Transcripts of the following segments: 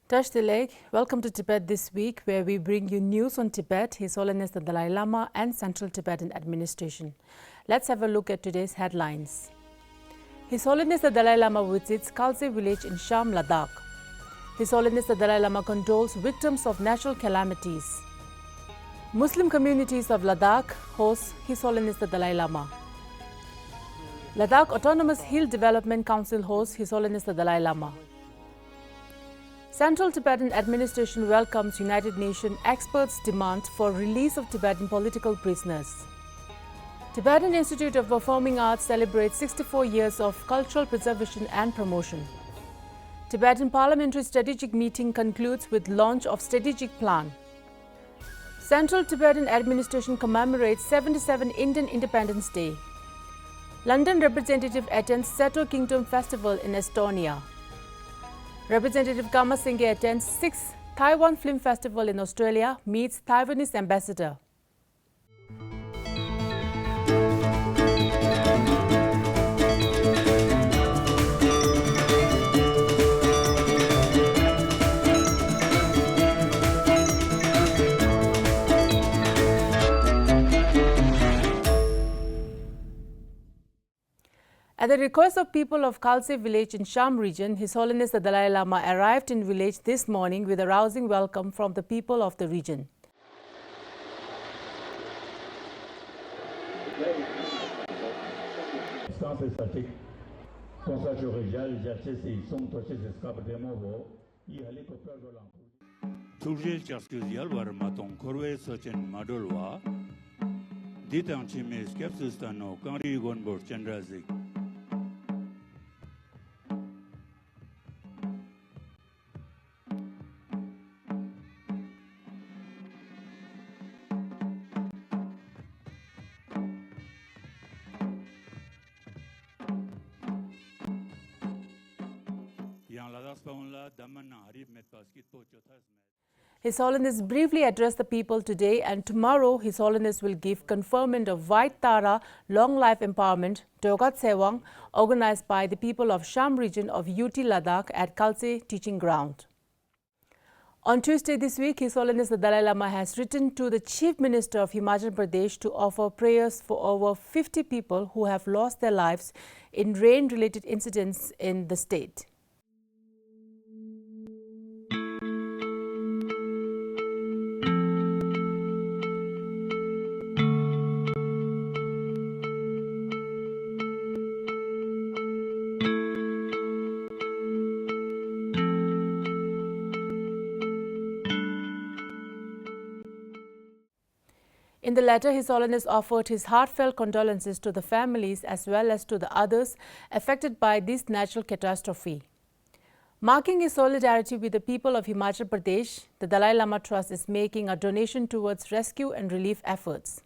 Touch the leg. Welcome to Tibet this week, where we bring you news on Tibet, His Holiness the Dalai Lama and Central Tibetan Administration. Let's have a look at today's headlines. His Holiness the Dalai Lama visits Khaltse village in Sham, Ladakh. His Holiness the Dalai Lama condoles victims of natural calamities. Muslim communities of Ladakh host His Holiness the Dalai Lama. Ladakh Autonomous Hill Development Council hosts His Holiness the Dalai Lama. Central Tibetan Administration welcomes United Nations experts' demand for release of Tibetan political prisoners. Tibetan Institute of Performing Arts celebrates 64 years of cultural preservation and promotion. Tibetan Parliamentary strategic meeting concludes with launch of strategic plan. Central Tibetan Administration commemorates 77 Indian Independence Day. London representative attends Seto Kingdom Festival in Estonia. Representative Singey attends 6th Taiwan Film Festival in Australia, meets Taiwanese ambassador. At the request of people of Khaltse village in Sham region, His Holiness the Dalai Lama arrived in village this morning with a rousing welcome from the people of the region. His Holiness briefly addressed the people today, and tomorrow His Holiness will give conferment of White Tara Long Life Empowerment Dogat Sewang, organized by the people of Sham region of UT Ladakh at Khaltse Teaching Ground. On Tuesday this week, His Holiness the Dalai Lama has written to the Chief Minister of Himachal Pradesh to offer prayers for over 50 people who have lost their lives in rain-related incidents in the state. In the letter, His Holiness offered his heartfelt condolences to the families as well as to the others affected by this natural catastrophe. Marking his solidarity with the people of Himachal Pradesh, the Dalai Lama Trust is making a donation towards rescue and relief efforts.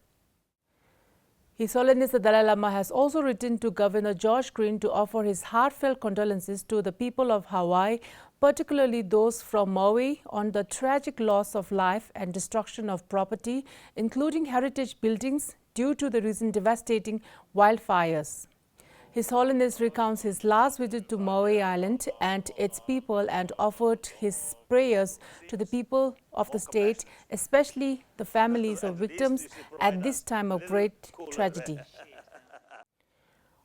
His Holiness the Dalai Lama has also written to Governor George Green to offer his heartfelt condolences to the people of Hawaii, particularly those from Maui, on the tragic loss of life and destruction of property, including heritage buildings, due to the recent devastating wildfires. His Holiness recounts his last visit to Maui Island and its people and offered his prayers to the people of the state, especially the families of victims at this time of great tragedy.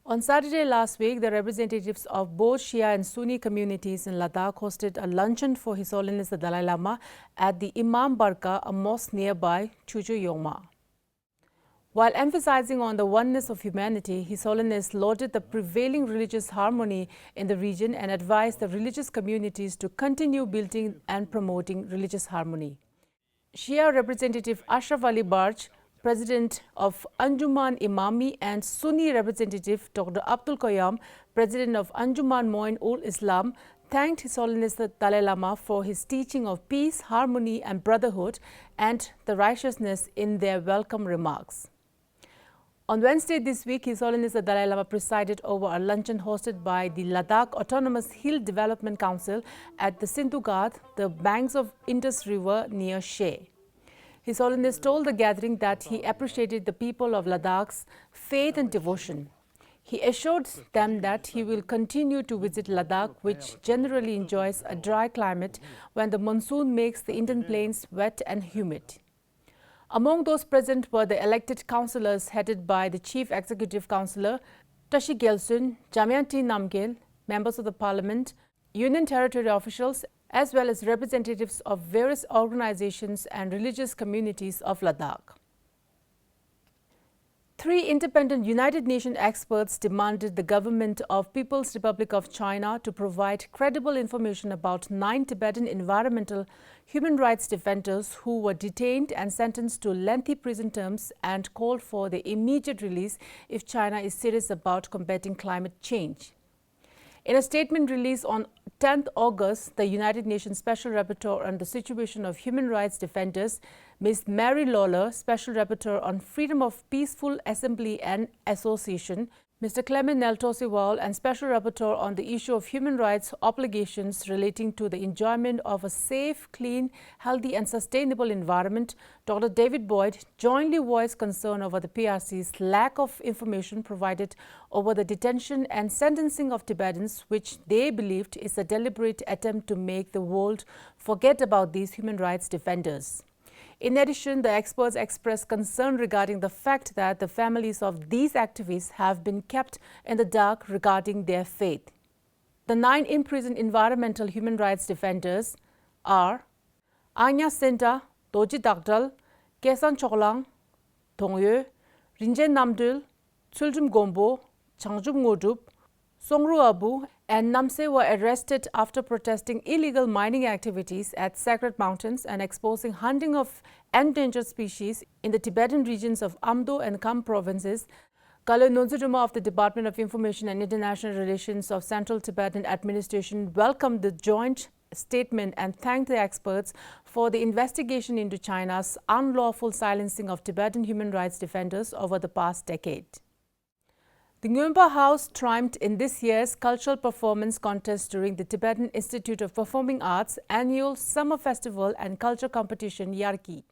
On Saturday last week, the representatives of both Shia and Sunni communities in Ladakh hosted a luncheon for His Holiness the Dalai Lama at the Imam Barka, a mosque nearby Chujuyongma. While emphasizing on the oneness of humanity, His Holiness lauded the prevailing religious harmony in the region and advised the religious communities to continue building and promoting religious harmony. Shia Representative Ashraf Ali Barj, President of Anjuman Imami, and Sunni Representative Dr. Abdul Qayyam, President of Anjuman Moin-ul-Islam, thanked His Holiness the Dalai Lama for his teaching of peace, harmony and brotherhood and the righteousness in their welcome remarks. On Wednesday this week, His Holiness the Dalai Lama presided over a luncheon hosted by the Ladakh Autonomous Hill Development Council at the Sindhu Ghat, the banks of Indus River near Sheh. His Holiness told the gathering that he appreciated the people of Ladakh's faith and devotion. He assured them that he will continue to visit Ladakh, which generally enjoys a dry climate when the monsoon makes the Indian plains wet and humid. Among those present were the elected councillors headed by the Chief Executive Councillor, Tashi Gelsun, Damayanti Namgyel, members of the Parliament, Union Territory officials, as well as representatives of various organizations and religious communities of Ladakh. 3 independent United Nations experts demanded the government of People's Republic of China to provide credible information about 9 Tibetan environmental human rights defenders who were detained and sentenced to lengthy prison terms, and called for their immediate release if China is serious about combating climate change. In a statement released on 10th August, the United Nations Special Rapporteur on the situation of human rights defenders, Ms. Mary Lawler, Special Rapporteur on freedom of peaceful assembly and association, Mr. Clement Neltosiwal, and Special Rapporteur on the issue of human rights obligations relating to the enjoyment of a safe, clean, healthy and sustainable environment, Dr. David Boyd, jointly voiced concern over the PRC's lack of information provided over the detention and sentencing of Tibetans, which they believed is a deliberate attempt to make the world forget about these human rights defenders. In addition, the experts expressed concern regarding the fact that the families of these activists have been kept in the dark regarding their fate. The 9 imprisoned environmental human rights defenders are Anya Senta, Doji Dagdal, Kesan Choklang, Tongye, Rinjen Namdul, Chuljum Gombo, Changjum Ngodup, Songru Abu and Namse were arrested after protesting illegal mining activities at Sacred Mountains and exposing hunting of endangered species in the Tibetan regions of Amdo and Kham provinces. Kale Nonzuduma of the Department of Information and International Relations of Central Tibetan Administration welcomed the joint statement and thanked the experts for the investigation into China's unlawful silencing of Tibetan human rights defenders over the past decade. The Ngömba House triumphed in this year's cultural performance contest during the Tibetan Institute of Performing Arts annual summer festival and culture competition Yarki.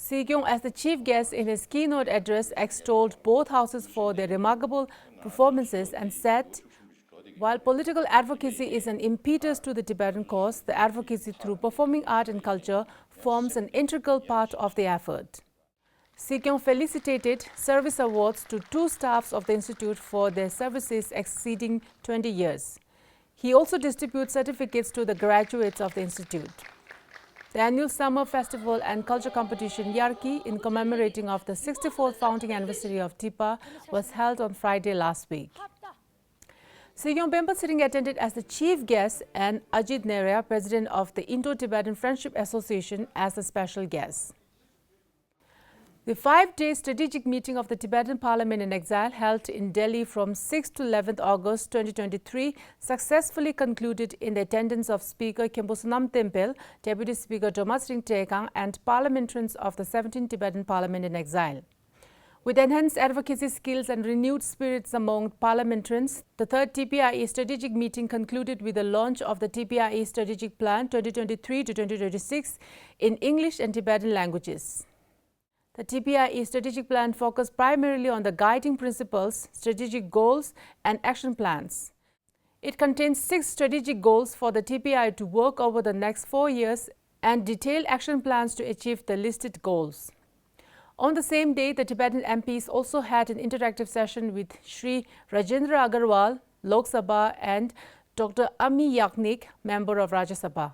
Seegyong, as the chief guest in his keynote address, extolled both houses for their remarkable performances and said, while political advocacy is an impetus to the Tibetan cause, the advocacy through performing art and culture forms an integral part of the effort. Seegyong felicitated service awards to 2 staffs of the institute for their services exceeding 20 years. He also distributes certificates to the graduates of the institute. The annual summer festival and culture competition Yarki, in commemorating of the 64th founding anniversary of TIPA, was held on Friday last week. Seegyong Bemba Sitting attended as the chief guest and Ajit Neria, president of the Indo-Tibetan Friendship Association, as a special guest. The 5-day strategic meeting of the Tibetan Parliament in Exile, held in Delhi from 6 to 11th August 2023, successfully concluded in the attendance of Speaker Khenpo Tempel, Deputy Speaker Thomas Ring Tekang, and parliamentarians of the 17th Tibetan Parliament in Exile. With enhanced advocacy skills and renewed spirits among parliamentarians, the 3rd TPIE strategic meeting concluded with the launch of the TPIE Strategic Plan 2023 to 2026 in English and Tibetan languages. The TPIE strategic plan focused primarily on the guiding principles, strategic goals, and action plans. It contains 6 strategic goals for the TPIE to work over the next 4 years and detailed action plans to achieve the listed goals. On the same day, the Tibetan MPs also had an interactive session with Sri Rajendra Agarwal, Lok Sabha, and Dr. Ami Yagnik, member of Rajya Sabha.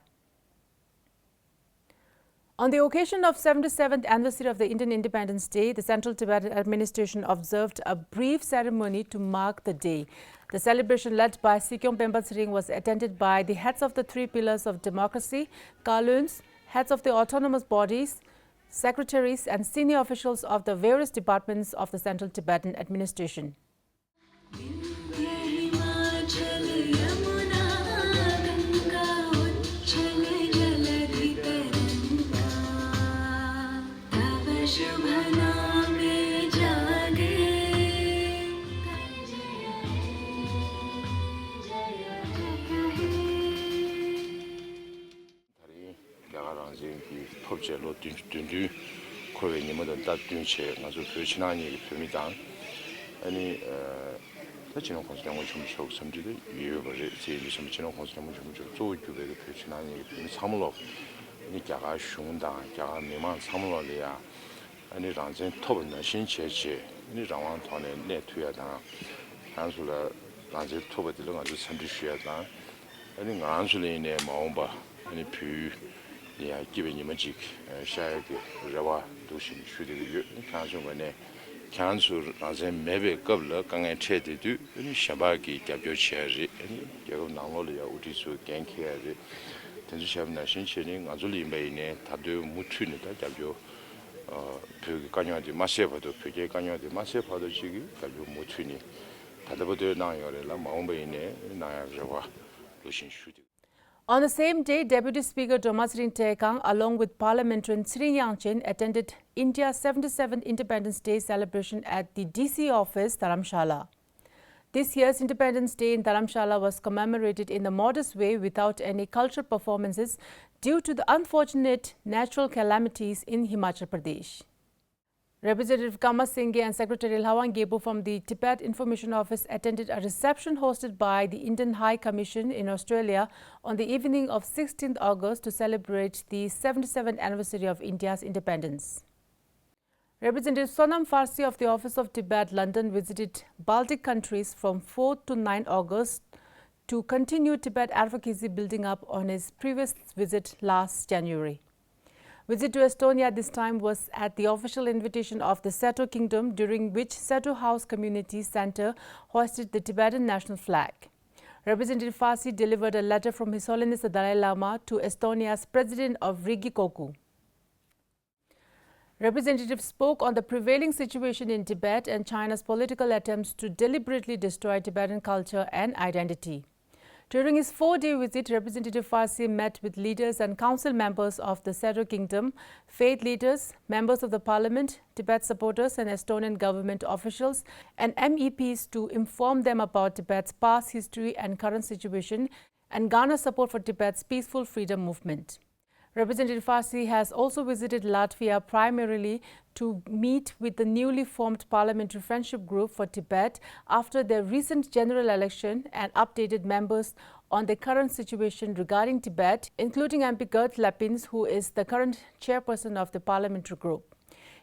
On the occasion of 77th anniversary of the Indian Independence Day, the Central Tibetan Administration observed a brief ceremony to mark the day. The celebration led by Sikyong Pembatsring was attended by the heads of the three pillars of democracy, Kaluns, heads of the autonomous bodies, secretaries and senior officials of the various departments of the Central Tibetan Administration. given you magic, shag, Rawa, Dushin, shooting, Council as a maybe cobbler can I trade to do any Shabaki, Gabio Cherry, any Nanolia, Utisu, Ganki, Tensham Nation Chilling, Azuli Mayne, Tadu, Mutunita, Gabio, Pugano de Masepa, Pugano de Masepa, the Chigi, Gabio Mutuni, Tadabodo Nayora, Maumbaine, Nayarawa, Dushin shooting. On the same day, Deputy Speaker Domasrin Tekang, along with Parliamentarian Sri Yangchen, attended India's 77th Independence Day celebration at the DC office, Dharamshala. This year's Independence Day in Dharamshala was commemorated in a modest way without any cultural performances due to the unfortunate natural calamities in Himachal Pradesh. Representative Kama Singey and Secretary Lhawang Gebu from the Tibet Information Office attended a reception hosted by the Indian High Commission in Australia on the evening of 16th August to celebrate the 77th anniversary of India's independence. Representative Sonam Farsi of the Office of Tibet, London, visited Baltic countries from 4th to 9th August to continue Tibet advocacy building up on his previous visit last January. Visit to Estonia this time was at the official invitation of the Seto Kingdom, during which Seto House Community Centre hoisted the Tibetan national flag. Representative Farsi delivered a letter from His Holiness the Dalai Lama to Estonia's President of Riigikogu. Representatives spoke on the prevailing situation in Tibet and China's political attempts to deliberately destroy Tibetan culture and identity. During his 4-day visit, Representative Farsi met with leaders and council members of the Seto Kingdom, faith leaders, members of the parliament, Tibet supporters and Estonian government officials and MEPs to inform them about Tibet's past history and current situation and garner support for Tibet's peaceful freedom movement. Representative Farsi has also visited Latvia primarily to meet with the newly formed Parliamentary Friendship Group for Tibet after their recent general election and updated members on the current situation regarding Tibet, including MP Gert Lappins, who is the current chairperson of the Parliamentary Group.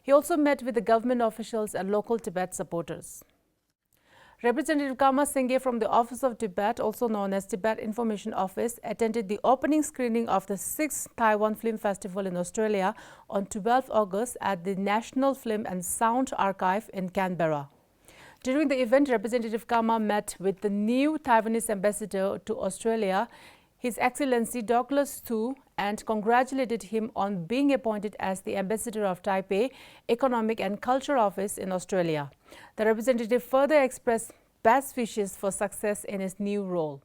He also met with the government officials and local Tibet supporters. Representative Kama Singey from the Office of Tibet, also known as Tibet Information Office, attended the opening screening of the 6th Taiwan Film Festival in Australia on 12 August at the National Film and Sound Archive in Canberra. During the event, Representative Kama met with the new Taiwanese ambassador to Australia, His Excellency Douglas Tu, and congratulated him on being appointed as the ambassador of TIPA Economic and Culture Office in Australia. The representative further expressed best wishes for success in his new role.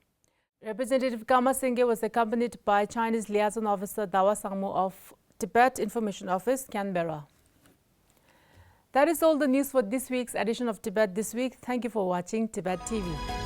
Representative Kama Singey was accompanied by Chinese liaison officer Dawa Sangmu of Tibet Information Office, Canberra. That is all the news for this week's edition of Tibet This Week. Thank you for watching Tibet TV.